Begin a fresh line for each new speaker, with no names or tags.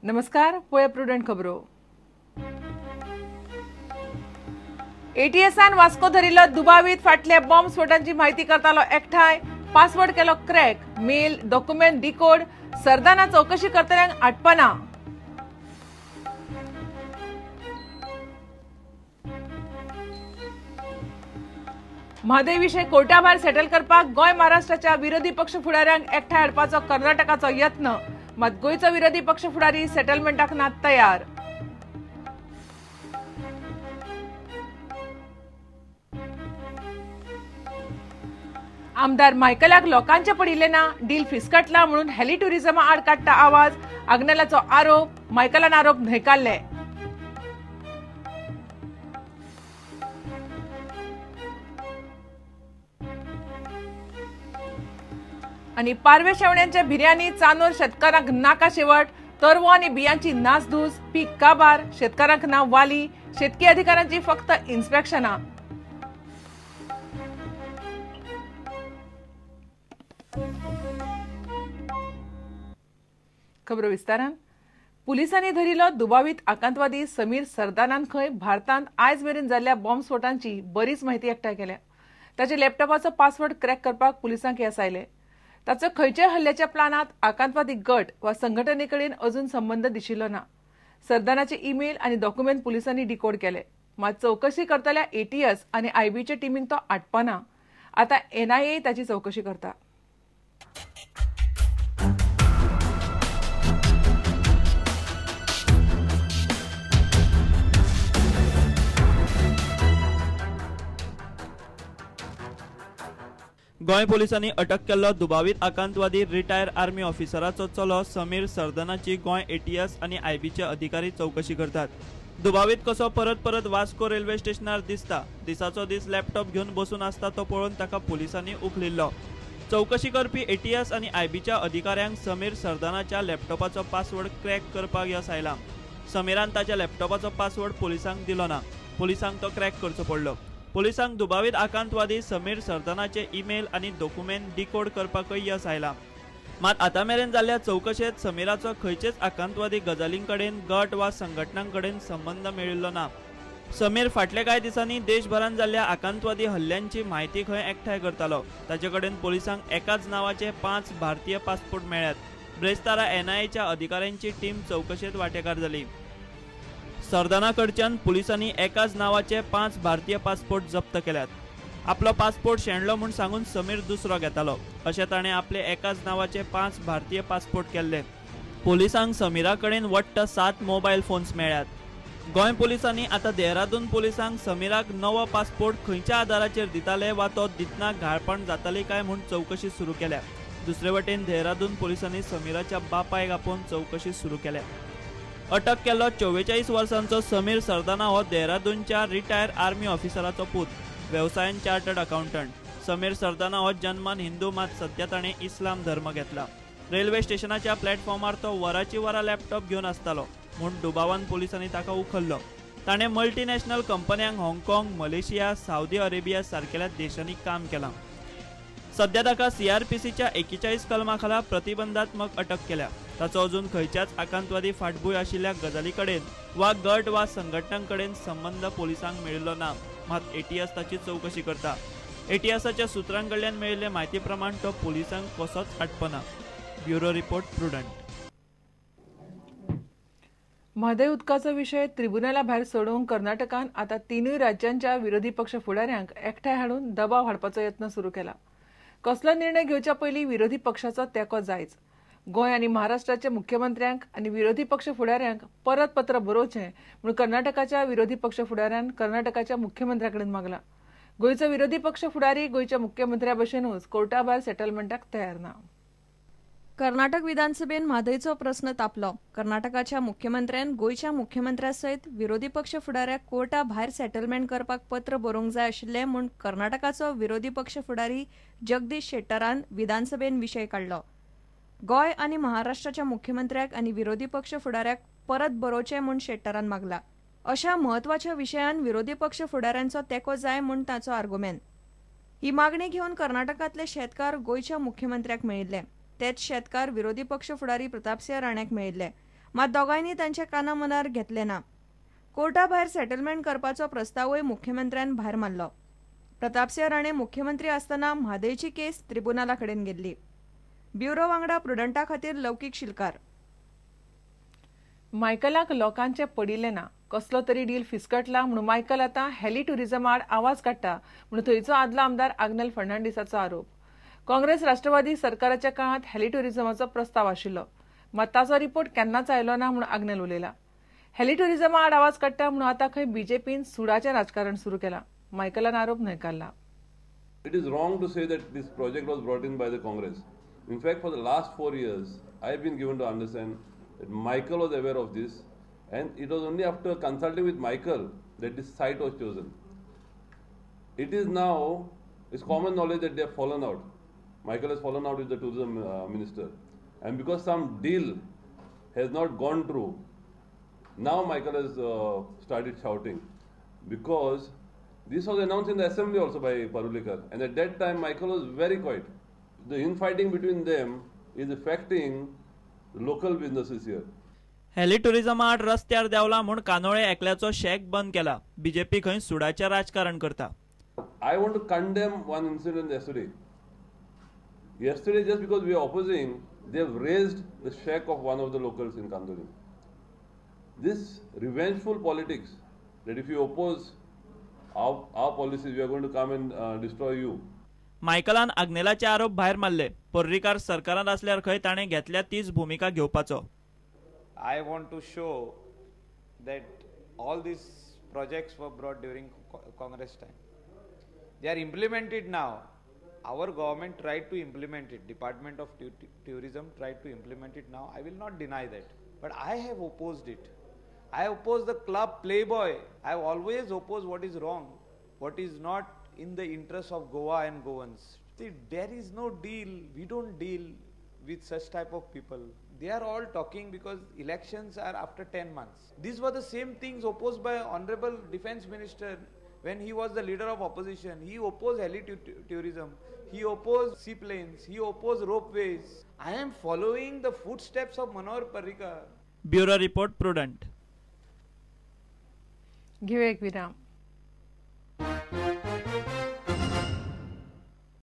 नमस्कार, पोया प्रुडंट खबरो। एटीएसान वास्को धरिल्लो दुबावीत फाटल्या बॉम्ब स्फोटांची माहिती करतालो एकठांय, पासवर्ड केलो क्रॅक, मेल, डॉक्युमेंट डिकोड, सरदाना चौकशी करतल्यांक आटपना। म्हादय विशय कोर्टा भायर सेटल करपाक गोंय महाराष्ट्राच्या विरोधी पक्ष फुडाऱ्यांक एकठांय हाडपाचो कर्नाटकाचो यत्न, मात गोंयचो विरोधी पक्ष फुडारी सेटलमेंटाक ना तयार। आमदार मायकलाक लोकांचे पडिल्ले ना, डील फिसकटला म्हणून हेली टुरिझमा आड काडटा आवाज, आग्नेलाचो आरोप, मायकलान आरोप न्हयकारले। आणि पारवे शेवण्यांच्या भिऱ्यांनी चांदूर शेतकारांक नाका शेवट, तरवो आणि बियांची नासधूस, पीक काबार, शेतकारांक ना वाली, शेतकी अधिकाऱ्यांची फक्त इन्स्पेक्शनां। खबर विस्तारान। पुलिसांनी धरिल्लो दुबावीत आकांतवादी समीर सरदानान खंय भारतांत आयज मेरेन जाल्ल्या बॉम्ब स्फोटांची बरीच माहिती एकठांय केल्या। ताच्या लॅपटॉपाचो पासवर्ड क्रॅक करपाक पुलिसांक येस आयले। ताचो खंयच्याय हल्ल्याच्या प्लानात आकांतवादी गट वा संघटनेकडेन अजून संबंध दिशिल्लो ना। सरदानाचे ईमेल आनी डॉक्युमेंट पुलिसांनी डिकोड केले, मात चौकशी करतल्या एटीएस आनी आयबीच्या टिमीक तो आटपना। आता एनआयए ताची चौकशी करता।
गोंय पोलिसांनी अटक केल्लो दुबावीत आकांतवादी रिटायर आर्मी ऑफिसराचो चलो समीर सरदानाची गोंय एटीएस आनी आयबीचे अधिकारी चौकशी करतात। दुबावीत कसो परत परत वास्को रेल्वे स्टेशनार दिसता, दिसाचो दीस लॅपटॉप घेवन बसून आसता तो पळोवन ताका पोलिसांनी उखलिल्लो। चौकशी करपी एटीएस आनी आयबीच्या अधिकाऱ्यांक समीर सरदानाच्या लॅपटॉपाचो पासवर्ड क्रॅक करपाक येस आयला। समीरान ताच्या लॅपटॉपाचो पासवर्ड पोलिसांक दिलो ना, पोलिसांक तो क्रॅक करचो पडलो। पोलिसांक दुबावीत आकांतवादी समीर सरदानाचे ईमेल आनी डॉक्युमेंट डिकोड करपाकय येस आयला। मात आतां मेरेन जाल्ल्या चौकशेंत समीराचो खंयचेच आकांतवादी गजालींकडेन गट वा संघटनांकडेन संबंध मेळिल्लो ना। समीर फाटल्या कांय दिसांनी देशभरांत जाल्ल्या आकांतवादी हल्ल्यांची म्हायती खंय एकठांय करतालो। ताचे कडेन पोलिसांक एकाच नांवाचे 5 भारतीय पासपोर्ट मेळ्ळ्यात। ब्रेस्तारा एनआयएच्या अधिकाऱ्यांची टीम चौकशेंत वांटेकार जाली। सरदाना कडच्यान पुलिसांनी एकाच नावाचे 5 भारतीय पासपोर्ट जप्त केल्यात। आपलो पासपोर्ट शेणलो म्हूण सांगून समीर दुसरो घेतालो, अशें ताणें आपले एकाच नावाचे 5 भारतीय पासपोर्ट केल्ले। पोलिसांक समीरा कडेन वट्ट 7 मोबायल फोन्स मेळ्ळ्यात। गोंय पोलिसांनी आतां देहरादून पोलिसांक समीराक नवो पासपोर्ट खंयच्या आदाराचेर दिताले वा तो दितना घाळपण जाताली काय म्हूण चौकशी सुरू केल्या। दुसरे वटेन देहरादून पोलिसांनी समीराच्या बापायक आपोवन चौकशी सुरू केल्या। अटक केल्लो 44 वर्सांचो समीर सरदाना हो देहरादूनच्या रिटायर आर्मी ऑफिसराचो पूत, वेवसायान चार्टर्ड अकाउंटंट। समीर सरदाना हो जन्मान हिंदू, मात सध्या ताणें इस्लाम धर्म घेतला। रेल्वे स्टेशनाच्या प्लॅटफॉर्मार तो वरांची वरां लॅपटॉप घेवन आसतालो म्हूण डुबावान पोलिसांनी ताका उखल्लो। ताणें मल्टीनॅशनल कंपन्यांक हाँगकाँग, मलेशिया, साऊदी अरेबिया सारकेल्या देशांनी काम केलां। सध्या ताका सीआरपीसीच्या 41 कलमा खाला प्रतिबंधात्मक अटक केल्या। ताचो अजून खंयच्याच आकांतवादी फाटभूंय आशिल्ल्या गजाली कडेन वा गट वा संघटनांकडेन संबंध पोलिसांक मेळिल्लो ना, मात एटीएस ताची चौकशी करता। एटीएसाच्या सुत्रांकडल्यान कडल्यान मेळिल्ले म्हायती प्रमाण तो पोलिसांक कसोच आटपना। ब्युरो रिपोर्ट प्रुडंट।
म्हादय उदकाचो विशय ट्रिब्युनला भायर सोडूंक कर्नाटकान आतां 3 राज्यांच्या विरोधी पक्ष फुडाऱ्यांक एकठांय हाडून दबाव हाडपाचो यत्न सुरू केला। कसलो निर्णय घेवच्या पयलीं विरोधी पक्षाचो तेंको जायच। गोंय आनी महाराष्ट्राच्या मुख्यमंत्र्यांक आनी विरोधी पक्ष फुडाऱ्यांक परत पत्र बरोवचें म्हूण कर्नाटकाच्या विरोधी पक्ष फुडाऱ्यान कर्नाटकाच्या मुख्यमंत्र्याकडेन मागला। गोंयचो विरोधी पक्ष फुडारी गोंयच्या मुख्यमंत्र्या भशेनूच कोर्टा भायर सेटलमेंटाक तयार ना।
कर्नाटक विधानसभेन म्हादयचो प्रस्न तापलो। कर्नाटकाच्या मुख्यमंत्र्यान गोंयच्या मुख्यमंत्र्या सयत विरोधी पक्ष फुडाऱ्याक कोर्टा भायर सेटलमेंट करपाक पत्र बरोवंक जाय आशिल्लें म्हूण कर्नाटकाचो विरोधी पक्ष फुडारी जगदीश शेट्टरान विधानसभेन विशय काडलो। गोंय आनी महाराष्ट्राच्या मुख्यमंत्र्याक आनी विरोधी पक्ष फुडाऱ्याक परत बरोवचें म्हूण शेट्टरान मागला। अशा म्हत्वाच्या विशयान विरोधी पक्ष फुडाऱ्यांचो तेंको जाय म्हूण ताचो आर्ग्युमेंट। ही मागणी घेवन कर्नाटकांतले शेतकार गोंयच्या मुख्यमंत्र्याक मेळिल्ले। तेच शेतकार विरोधी पक्ष फुडारी प्रतापसिंह राण्याक मेळिल्ले। मात दोगांयनी तांच्या काना मनार घेतले ना. कोर्टा भायर सेटलमेंट करपाचो प्रस्तावय मुख्यमंत्र्यान भायर मारलो. प्रतापसिंह राणे मुख्यमंत्री आसतना म्हादयची केस ट्रिब्युनला कडेन गेल्ली. ब्युरो वांगडा प्रुडंटा खातीर लौकीक शिलकार.
मायकलाक लोकांचे पडिल्ले ना. कसलो तरी डील फिसकटला म्हणून मायकल आतां हेली टुरिझम आड आवाज काडटा म्हणून थंयचो आदलो आमदार आग्नेल फर्नांडिसाचो आरोप. काँग्रेस राष्ट्रवादी सरकाराच्या काळात हेली टुरिझमाचो प्रस्ताव आशिल्लो, मात ताचो रिपोर्ट केन्नाच आयलो ना म्हणून आग्नेल उलयला. हेली टुरिझमा आड आवाज काडटा म्हणून आतां खंय बीजेपीन सुडाचें राजकारण सुरू केलां. मायकलान आरोप न्हयकारला.
It is wrong to say that this project was brought in by the Congress. In fact, for the last 4 years, I have been given to understand that Michael was aware of this, and it was only after consulting with Michael that this site was chosen. It is now, it's common knowledge that they have fallen out. Michael has fallen out with the tourism minister, and because some deal has not gone through, now Michael has started shouting, because this was announced in the assembly also by Parulekar, and at that time Michael was very quiet. The infighting between them is affecting local businesses here.
हेली टुरिझमा आड रस्त्यार देवला म्हूण कानोळे एकल्याचो शेक बंद केला. BJP खंय सुडाचें राजकारण करता.
I want to condemn one incident yesterday. Yesterday, just because we are opposing, they have raised the shack of one of the locals in Kanduri. This revengeful politics, that if you oppose our policies, we are going to come and destroy you.
मायकलान आग्नेलाचे आरोप भायर मारले. पर्रीकार सरकारांत असल्यार खंय ताणें घेतल्या तीच भूमिका घेवपाचो.
I want to show that all these projects were brought during Congress time. They are implemented now. Our government tried to implement it. Department of Tourism tried to implement it now. I will not deny that. But I have opposed it. I oppose the club playboy. I have always opposed what is wrong, what is not in the interest of Goa and Goans. See, there is no deal. We don't deal with such type of people. They are all talking because elections are after 10 months. These were the same things opposed by Honorable Defence Minister when he was the leader of opposition. He opposed heli tourism. He opposed seaplanes. He opposed ropeways. I am following the footsteps of Manohar Parrikar.
Bureau Report Prudent.
घेऊ एक विराम.